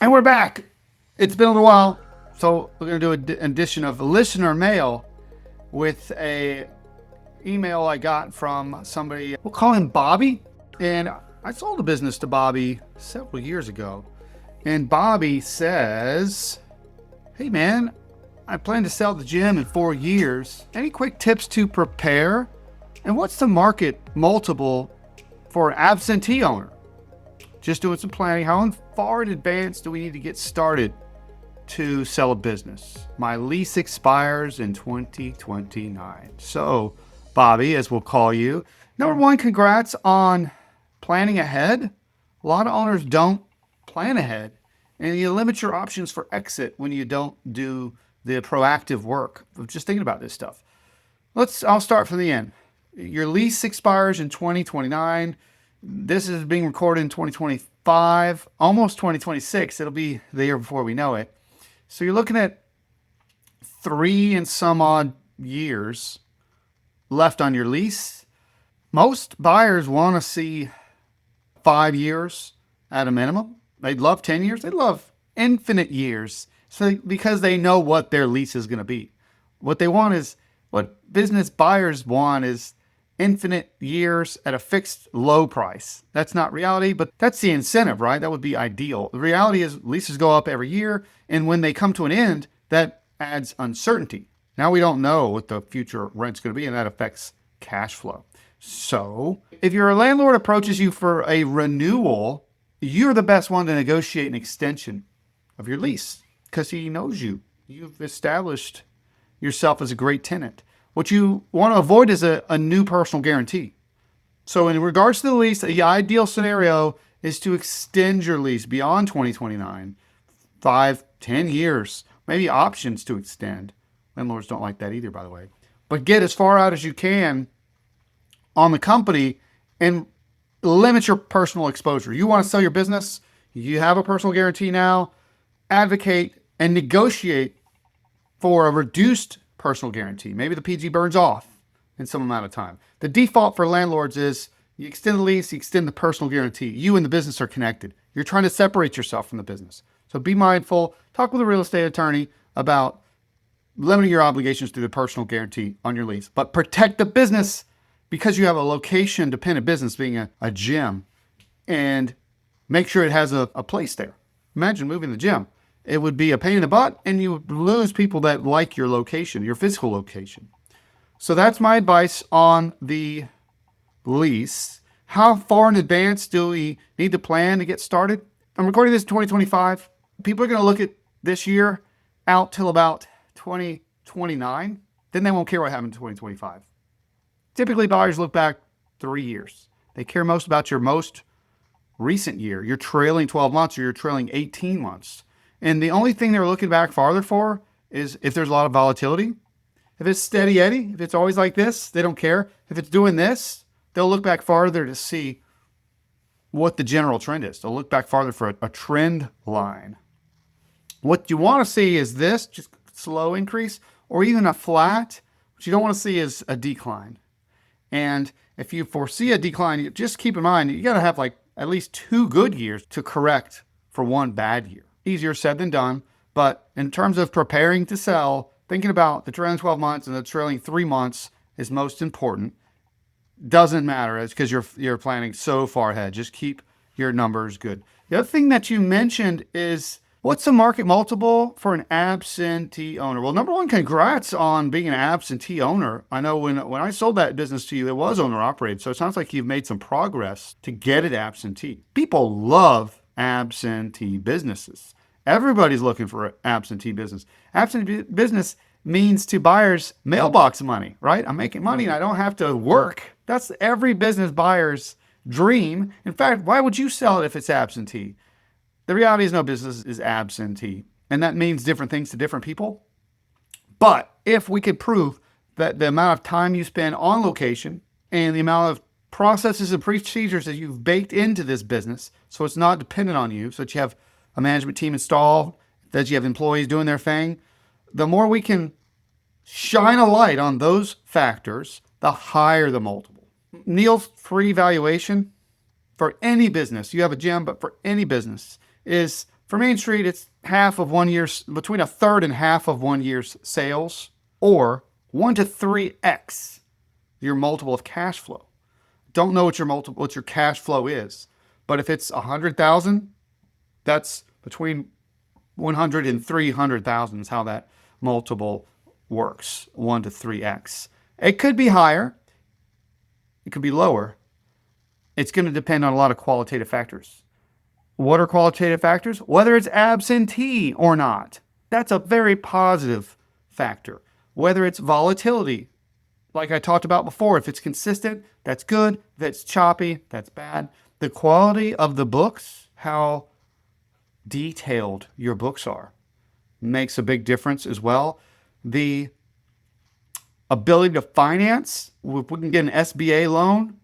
And we're back. It's been a little while, so we're going to do an edition of listener mail with a email I got from somebody. We'll call him Bobby. And I sold a business to Bobby several years ago. And Bobby says, "Hey man, I plan to sell the gym in 4 years. Any quick tips to prepare? And what's the market multiple for an absentee owner? Just doing some planning. How far in advance do we need to get started to sell a business? My lease expires in 2029. So, Bobby, as we'll call you, number one, congrats on planning ahead. A lot of owners don't plan ahead, and you limit your options for exit when you don't do the proactive work of just thinking about this stuff. I'll start from the end. Your lease expires in 2029. This is being recorded in 2025, almost 2026. It'll be the year before we know it. So you're looking at 3 and some odd years left on your lease. Most buyers want to see 5 years at a minimum. They'd love 10 years. They'd love infinite years. So because they know what their lease is going to be. What business buyers want is infinite years at a fixed low price. That's not reality, but that's the incentive, right? That would be ideal. The reality is leases go up every year, and when they come to an end, that adds uncertainty. Now we don't know what the future rent's going to be, and that affects cash flow. So if your landlord approaches you for a renewal, you're the best one to negotiate an extension of your lease because he knows you. You've established yourself as a great tenant. What you want to avoid is a new personal guarantee. So in regards to the lease, the ideal scenario is to extend your lease beyond 2029, 5, 10 years, maybe options to extend. Landlords don't like that either, by the way. But get as far out as you can on the company and limit your personal exposure. You want to sell your business, you have a personal guarantee now, advocate and negotiate for a reduced personal guarantee. Maybe the PG burns off in some amount of time. The default for landlords is you extend the lease, you extend the personal guarantee. You and the business are connected. You're trying to separate yourself from the business. So be mindful. Talk with a real estate attorney about limiting your obligations through the personal guarantee on your lease. But protect the business because you have a location-dependent business being a gym, and make sure it has a place there. Imagine moving the gym. It would be a pain in the butt, and you would lose people that like your location, your physical location. So that's my advice on the lease. How far in advance do we need to plan to get started? I'm recording this in 2025. People are going to look at this year out till about 2029. Then they won't care what happened in 2025. Typically, buyers look back 3 years. They care most about your most recent year, your trailing 12 months or your trailing 18 months. And the only thing they're looking back farther for is if there's a lot of volatility. If it's steady Eddie, if it's always like this, they don't care. If it's doing this, they'll look back farther to see what the general trend is. They'll look back farther for a trend line. What you want to see is this, just slow increase, or even a flat. What you don't want to see is a decline. And if you foresee a decline, just keep in mind, you got to have like at least 2 good years to correct for 1 bad year. Easier said than done, but in terms of preparing to sell, thinking about the trailing 12 months and the trailing 3 months is most important. Doesn't matter, it's because you're planning so far ahead. Just keep your numbers good. The other thing that you mentioned is, what's the market multiple for an absentee owner? Well, number one, congrats on being an absentee owner. I know when I sold that business to you, it was owner operated. So it sounds like you've made some progress to get it absentee. People love absentee businesses. Everybody's looking for an absentee business. Absentee business means to buyers mailbox money, right? I'm making money and I don't have to work. That's every business buyer's dream. In fact, why would you sell it if it's absentee? The reality is no business is absentee, and that means different things to different people. But if we could prove that the amount of time you spend on location and the amount of processes and procedures that you've baked into this business, so it's not dependent on you, so that you have a management team installed, that you have employees doing their thing, the more we can shine a light on those factors, the higher the multiple. Neil's free valuation for any business, you have a gym, but for any business, is For Main Street, it's half of 1 year's, between a third and half of 1 year's sales, or 1 to 3x your multiple of cash flow. Don't know what your cash flow is, but if it's 100,000, that's between 100 and 300,000 is how that multiple works. 1 to 3x. It could be higher. It could be lower. It's going to depend on a lot of qualitative factors. What are qualitative factors? Whether it's absentee or not. That's a very positive factor. Whether it's volatility, like I talked about before, if it's consistent, that's good. If it's choppy, that's bad. The quality of the books, how detailed your books are, makes a big difference as well. The ability to finance, if we can get an SBA loan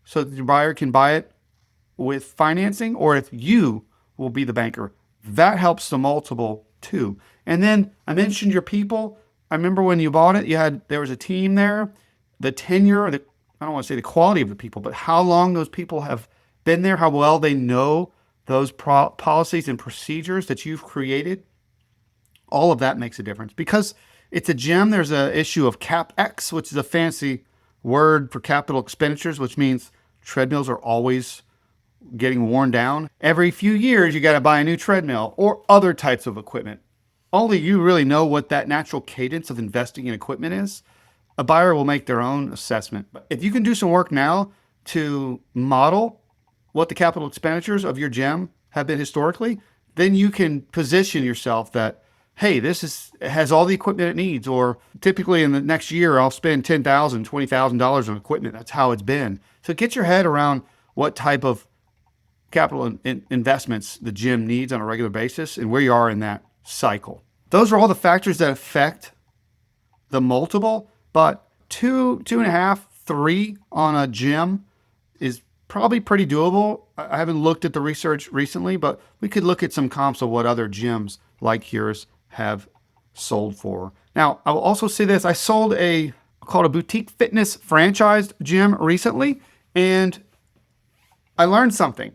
so that your buyer can buy it with financing, or if you will be the banker, that helps the multiple too. And then I mentioned your people. I remember when you bought it, there was a team there. The tenure, I don't want to say the quality of the people, but how long those people have been there, how well they know those policies and procedures that you've created. All of that makes a difference. Because it's a gym, there's an issue of CapEx, which is a fancy word for capital expenditures, which means treadmills are always getting worn down. Every few years, you got to buy a new treadmill or other types of equipment. Only you really know what that natural cadence of investing in equipment is. A buyer will make their own assessment. But if you can do some work now to model what the capital expenditures of your gym have been historically, then you can position yourself that, hey, has all the equipment it needs, or typically in the next year, I'll spend $10,000, $20,000 on equipment. That's how it's been. So get your head around what type of capital investments the gym needs on a regular basis and where you are in that cycle. Those are all the factors that affect the multiple, but 2.5, 3 on a gym is probably pretty doable. I haven't looked at the research recently, but we could look at some comps of what other gyms like yours have sold for. Now, I will also say this. I sold called a boutique fitness franchised gym recently, and I learned something.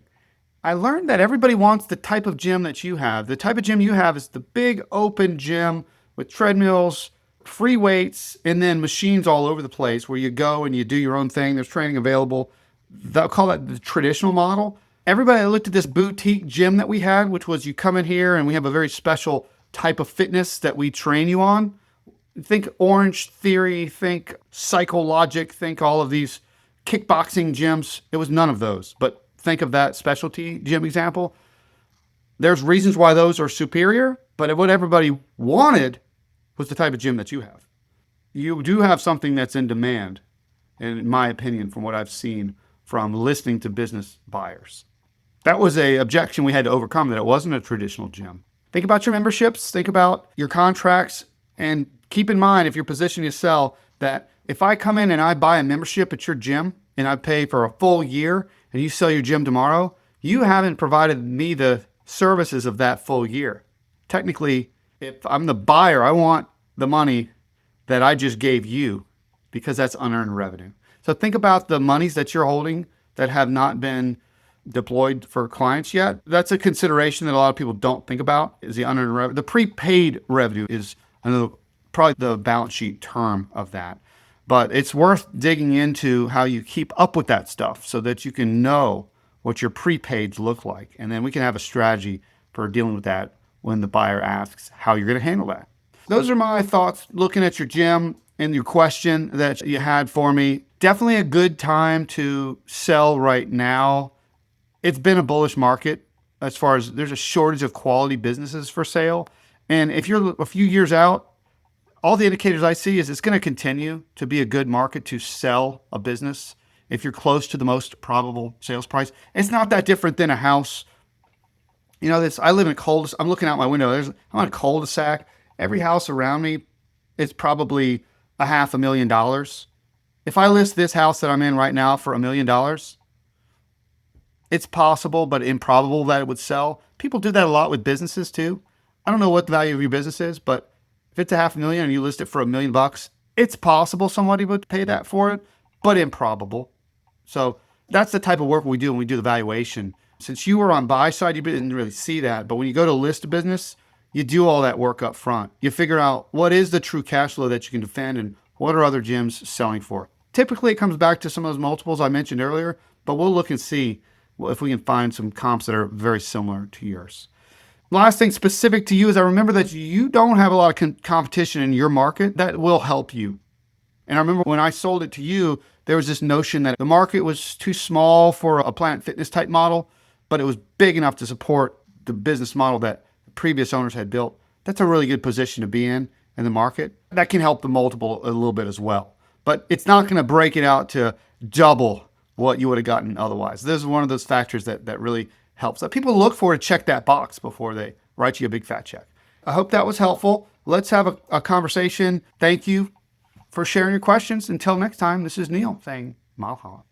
I learned that everybody wants the type of gym that you have. The type of gym you have is the big open gym with treadmills, free weights, and then machines all over the place where you go and you do your own thing. There's training available. They'll call that the traditional model. Everybody looked at this boutique gym that we had, which was you come in here and we have a very special type of fitness that we train you on. Think Orange Theory, think Psychologic, think all of these kickboxing gyms. It was none of those, but think of that specialty gym example. There's reasons why those are superior, but what everybody wanted was the type of gym that you have. You do have something that's in demand, in my opinion, from what I've seen from listening to business buyers. That was an objection we had to overcome, that it wasn't a traditional gym. Think about your memberships, think about your contracts, and keep in mind, if you're positioning to sell, that if I come in and I buy a membership at your gym and I pay for a full year and you sell your gym tomorrow, you haven't provided me the services of that full year. Technically, if I'm the buyer, I want the money that I just gave you, because that's unearned revenue. So think about the monies that you're holding that have not been deployed for clients yet. That's a consideration that a lot of people don't think about, is the unearned revenue. The prepaid revenue is probably the balance sheet term of that. But it's worth digging into how you keep up with that stuff so that you can know what your prepaids look like. And then we can have a strategy for dealing with that when the buyer asks how you're going to handle that. Those are my thoughts looking at your gym and your question that you had for me. Definitely a good time to sell right now. It's been a bullish market as far as there's a shortage of quality businesses for sale. And if you're a few years out, all the indicators I see is it's going to continue to be a good market to sell a business if you're close to the most probable sales price. It's not that different than a house. You know, I live in a cul-de-sac. I'm looking out my window. I'm on a cul-de-sac. Every house around me is probably $500,000. If I list this house that I'm in right now for $1 million, it's possible, but improbable that it would sell. People do that a lot with businesses too. I don't know what the value of your business is, but if it's $500,000 and you list it for $1 million, it's possible somebody would pay that for it, but improbable. So that's the type of work we do when we do the valuation. Since you were on buy side, you didn't really see that. But when you go to list a business, you do all that work up front. You figure out what is the true cash flow that you can defend and what are other gyms selling for. Typically, it comes back to some of those multiples I mentioned earlier, but we'll look and see if we can find some comps that are very similar to yours. Last thing specific to you is I remember that you don't have a lot of competition in your market that will help you. And I remember when I sold it to you, there was this notion that the market was too small for a Planet Fitness type model, but it was big enough to support the business model that the previous owners had built. That's a really good position to be in the market. That can help the multiple a little bit as well. But it's not going to break it out to double what you would have gotten otherwise. This is one of those factors that really helps. That people look for to check that box before they write you a big fat check. I hope that was helpful. Let's have a conversation. Thank you for sharing your questions. Until next time, this is Neil saying Mahalo.